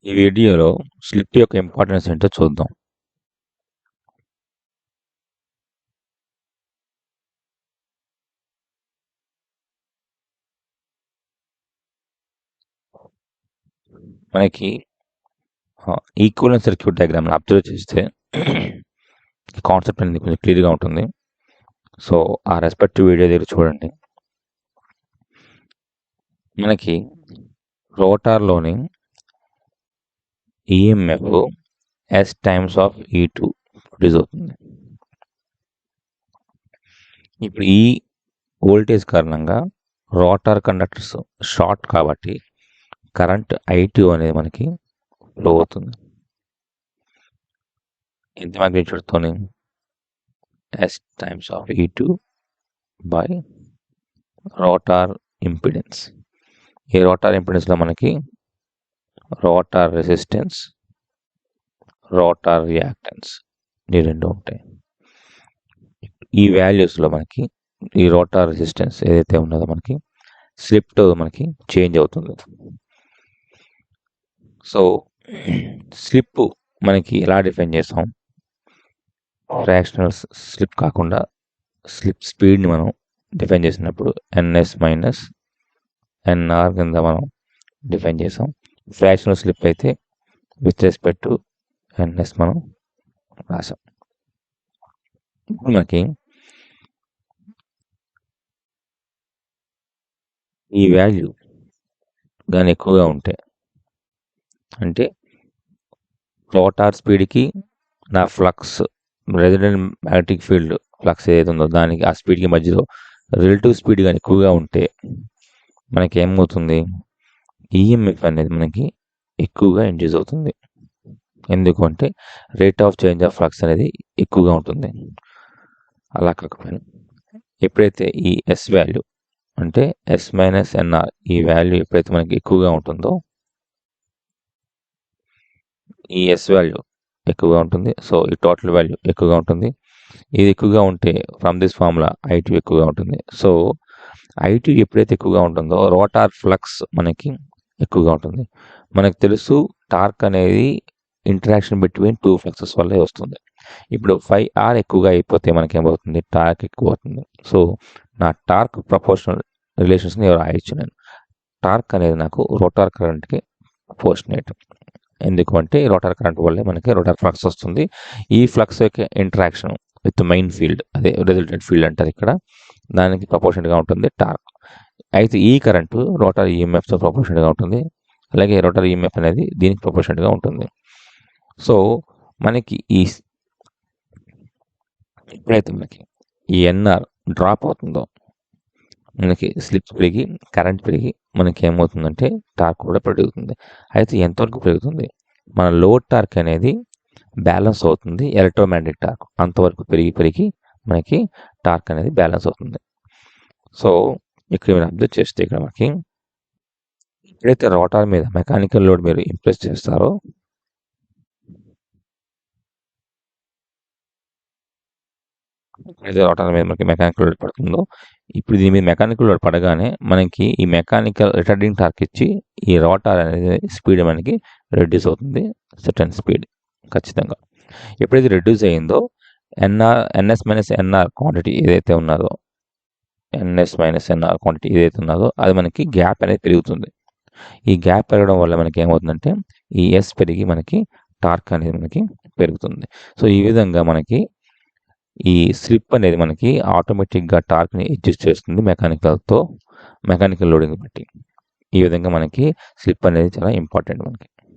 ఈ వీడియోలో స్లిప్ యొక్క ఇంపార్టెన్స్ ఏంటో చూద్దాం. మనకి ఈక్వివలెంట్ సర్క్యూట్ డయాగ్రామ్ని అబ్జర్వ్ చేస్తే ఈ కాన్సెప్ట్ అనేది కొంచెం క్లియర్గా ఉంటుంది. సో ఆ రెస్పెక్టివ్ వీడియో దగ్గర చూడండి. మనకి రోటార్లోని EMF S times of E2 produce అవుతుంది. ఇప్పుడు ఈ వోల్టేజ్ కారణంగా రోటార్ కండక్టర్స్ షార్ట్ కాబట్టి కరెంట్ I2 అనేది మనకి ఫ్లో అవుతుంది. ఎంత మ్యాగ్నిట్యూడ్తోని S times of E2 by rotor impedance. ఈ రోటార్ ఇంపిడెన్స్లో మనకి రోటార్ రెసిస్టెన్స్, రోటార్ రియాక్టెన్స్ ఈ రెండు ఉంటాయి. ఈ వాల్యూస్లో మనకి ఈ రోటార్ రెసిస్టెన్స్ ఏదైతే ఉన్నదో మనకి స్లిప్తో మనకి చేంజ్ అవుతుంది. సో స్లిప్ మనకి ఎలా డిఫైన్ చేస్తాం? ఫ్రాక్షనల్ స్లిప్ కాకుండా స్లిప్ స్పీడ్ని మనం డిఫైన్ చేసినప్పుడు NS మైనస్ NR కింద మనం డిఫైన్ చేసాం. ఫ్రాక్షనల్ స్లిప్ అయితే విత్ రెస్పెక్ట్ టు NS మనం రాసాం. ఇప్పుడు మనకి ఈ వాల్యూ కానీ ఎక్కువగా ఉంటే అంటే రోటార్ స్పీడ్కి నా flux resident magnetic field flux ఏదైతే ఉందో దానికి ఆ స్పీడ్కి మధ్యలో రిలేటివ్ స్పీడ్ కానీ ఎక్కువగా ఉంటే మనకి ఏమవుతుంది? ఈఎంఎఫ్ అనేది మనకి ఎక్కువగా ఇండ్యూస్ అవుతుంది. ఎందుకు అంటే rate of change of flux అనేది ఎక్కువగా ఉంటుంది. అలా కాకపోయినా ఎప్పుడైతే ఈ ఎస్ వాల్యూ అంటే S మైనస్ NR ఈ వాల్యూ ఎప్పుడైతే మనకి ఎక్కువగా ఉంటుందో ఈ ఎస్ వాల్యూ ఎక్కువగా ఉంటుంది. సో ఈ టోటల్ వాల్యూ ఎక్కువగా ఉంటుంది. ఇది ఎక్కువగా ఉంటే ఫ్రమ్ దిస్ ఫార్ములా I2 ఎక్కువగా ఉంటుంది. సో I2 ఎప్పుడైతే ఎక్కువగా ఉంటుందో రోటార్ ఫ్లక్స్ మనకి ఎక్కువగా ఉంటుంది. మనకు తెలుసు టార్క్ అనేది ఇంటరాక్షన్ బిట్వీన్ టూ ఫ్లక్సెస్ వల్లే వస్తుంది. ఇప్పుడు 5R ఎక్కువగా అయిపోతే మనకి ఏమవుతుంది? టార్క్ ఎక్కువ అవుతుంది. సో నా టార్క్ ప్రపోర్షనల్ రిలేషన్స్ని రాయొచ్చు నేను. టార్క్ అనేది నాకు రోటార్ కరెంట్కి ప్రపోర్షనేట్. ఎందుకు అంటే రోటార్ కరెంట్ వల్లే మనకి రోటార్ ఫ్లక్స్ వస్తుంది. ఈ ఫ్లక్స్ యొక్క ఇంటరాక్షన్ విత్ మెయిన్ ఫీల్డ్, అదే రిజల్టెంట్ ఫీల్డ్ అంటారు ఇక్కడ, దానికి ప్రపోర్షనట్గా ఉంటుంది టార్క్. అయితే ఈ కరెంటు రోటార్ ఈఎంఎఫ్తో ప్రపోర్షనట్గా ఉంటుంది. అలాగే రోటార్ ఈఎంఎఫ్ అనేది దీనికి ప్రపోర్షనట్గా ఉంటుంది. సో మనకి ఎప్పుడైతే మనకి ఈ NR డ్రాప్ అవుతుందో మనకి స్లిప్ పెరిగి కరెంట్ పెరిగి మనకి ఏమవుతుందంటే టార్క్ కూడా పెరుగుతుంది. అయితే ఎంతవరకు పెరుగుతుంది? మన లోడ్ టార్క్ అనేది బ్యాలెన్స్ అవుతుంది ఎలక్ట్రోమాగ్నెటిక్ టార్క్, అంతవరకు పెరిగి మనకి టార్క్ అనేది బ్యాలెన్స్ అవుతుంది. సో ఇక్కడ మీరు అబ్జర్వ్ చేస్తే ఇక్కడ మనకి ఎప్పుడైతే రోటార్ మీద మెకానికల్ లోడ్ మీరు ఇంప్రెస్ చేస్తారో ఏదైతే రోటార్ మీద మనకి మెకానికల్ లోడ్ పడుతుందో ఇప్పుడు దీని మీద మెకానికల్ లోడ్ పడగానే మనకి ఈ మెకానికల్ రిటార్డింగ్ టార్క్ ఇచ్చి ఈ రోటార్ అనేది స్పీడ్ మనకి రెడ్యూస్ అవుతుంది, సర్టెన్ స్పీడ్ ఖచ్చితంగా. ఎప్పుడైతే రెడ్యూస్ అయ్యిందో NS మైనస్ NR క్వాంటిటీ ఏదైతే ఉన్నదో NS మైనస్ NR క్వాంటిటీ ఏదైతే ఉన్నదో అది మనకి గ్యాప్ అనేది పెరుగుతుంది. ఈ గ్యాప్ పెరగడం వల్ల మనకి ఏమవుతుందంటే ఈ ఎస్ పెరిగి మనకి టార్క్ అనేది మనకి పెరుగుతుంది. సో ఈ విధంగా మనకి ఈ స్లిప్ అనేది మనకి ఆటోమేటిక్గా టార్క్ని అడ్జస్ట్ చేస్తుంది మెకానికల్ లోడింగ్ బట్టి. ఈ విధంగా మనకి స్లిప్ అనేది చాలా ఇంపార్టెంట్ మనకి.